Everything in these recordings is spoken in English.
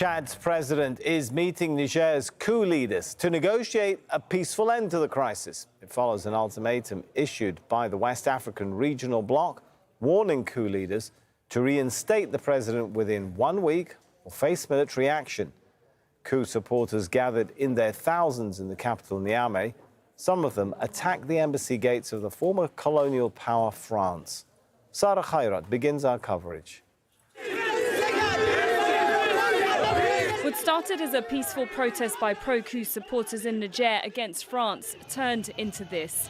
Chad's president is meeting Niger's coup leaders to negotiate a peaceful end to the crisis. It follows an ultimatum issued by the West African regional bloc, warning coup leaders to reinstate the president within 1 week or face military action. Coup supporters gathered in their thousands in the capital Niamey. Some of them attacked the embassy gates of the former colonial power France. Sara Khairat begins our coverage. What started as a peaceful protest by pro-coup supporters in Niger against France turned into this.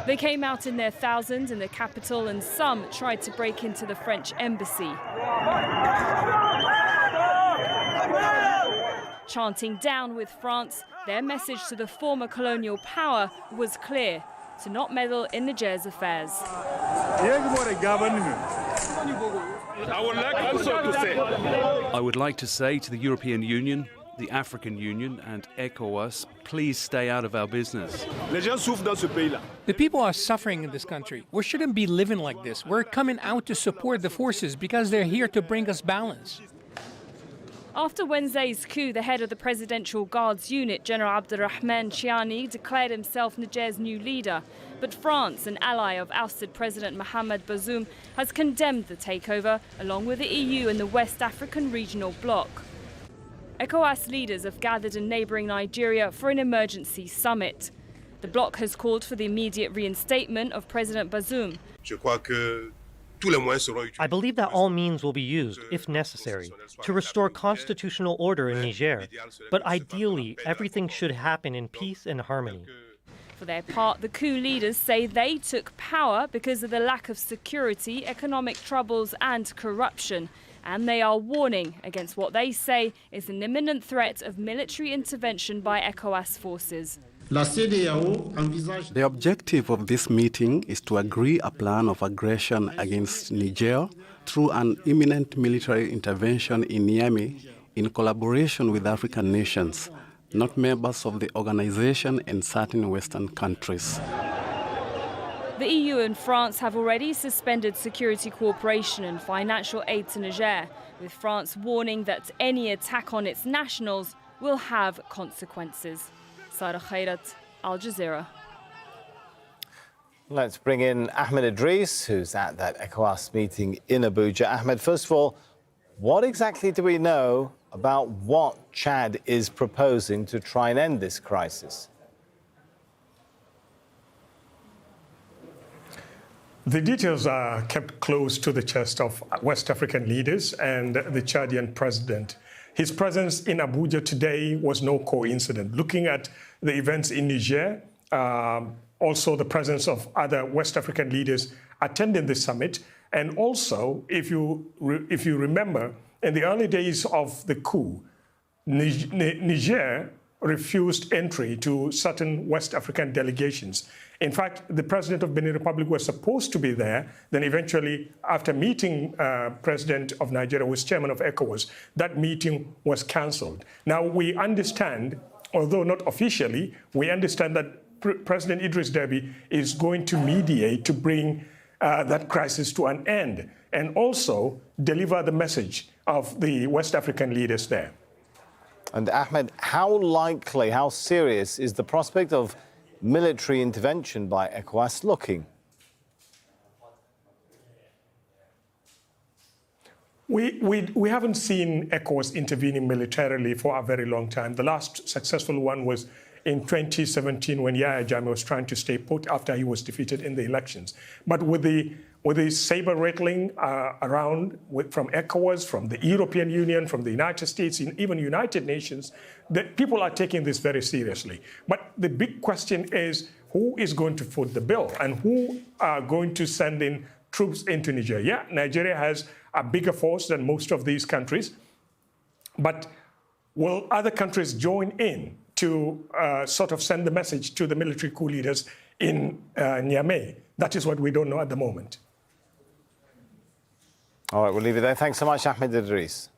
They came out in their thousands in the capital, and some tried to break into the French embassy. Chanting "Down with France," their message to the former colonial power was clear: to not meddle in Niger's affairs. I would like to say to the European Union, the African Union and ECOWAS, please stay out of our business. The people are suffering in this country. We shouldn't be living like this. We're coming out to support the forces because they're here to bring us balance. After Wednesday's coup, the head of the Presidential Guards unit, General Abdurrahman Chiani, declared himself Niger's new leader. But France, an ally of ousted President Mohamed Bazoum, has condemned the takeover, along with the EU and the West African regional bloc. ECOWAS leaders have gathered in neighbouring Nigeria for an emergency summit. The bloc has called for the immediate reinstatement of President Bazoum. I believe that all means will be used, if necessary, to restore constitutional order in Niger. But ideally, everything should happen in peace and harmony. For their part, the coup leaders say they took power because of the lack of security, economic troubles and corruption. And they are warning against what they say is an imminent threat of military intervention by ECOWAS forces. The objective of this meeting is to agree a plan of aggression against Niger through an imminent military intervention in Niamey in collaboration with African nations, not members of the organization and certain Western countries. The EU and France have already suspended security cooperation and financial aid to Niger, with France warning that any attack on its nationals will have consequences. Sara, Khairat, Al Jazeera. Let's bring in Ahmed Idris, who's at that ECOWAS meeting in Abuja. Ahmed, first of all, what exactly do we know about what Chad is proposing to try and end this crisis? The details are kept close to the chest of West African leaders and the Chadian president. His presence in Abuja today was no coincidence. Looking at the events in Niger, also the presence of other West African leaders attending the summit, and also, if you remember, in the early days of the coup, Niger refused entry to certain West African delegations. In fact, the president of Benin Republic was supposed to be there. Then eventually, after meeting president of Nigeria, who was chairman of ECOWAS, that meeting was cancelled. Now, we understand, although not officially, we understand that President Idris Deby is going to mediate to bring that crisis to an end and also deliver the message of the West African leaders there. And Ahmed, how likely, how serious is the prospect of military intervention by ECOWAS looking? We haven't seen ECOWAS intervening militarily for a very long time. The last successful one was in 2017 when Yahya Jammeh was trying to stay put after he was defeated in the elections. But with the saber rattling around from ECOWAS, from the European Union, from the United States, and even United Nations, that people are taking this very seriously. But the big question is, who is going to foot the bill and who are going to send in troops into Niger? Yeah, Nigeria has a bigger force than most of these countries, but will other countries join in to sort of send the message to the military coup leaders in Niamey? That is what we don't know at the moment. All right, we'll leave it there. Thanks so much, Ahmed Idris.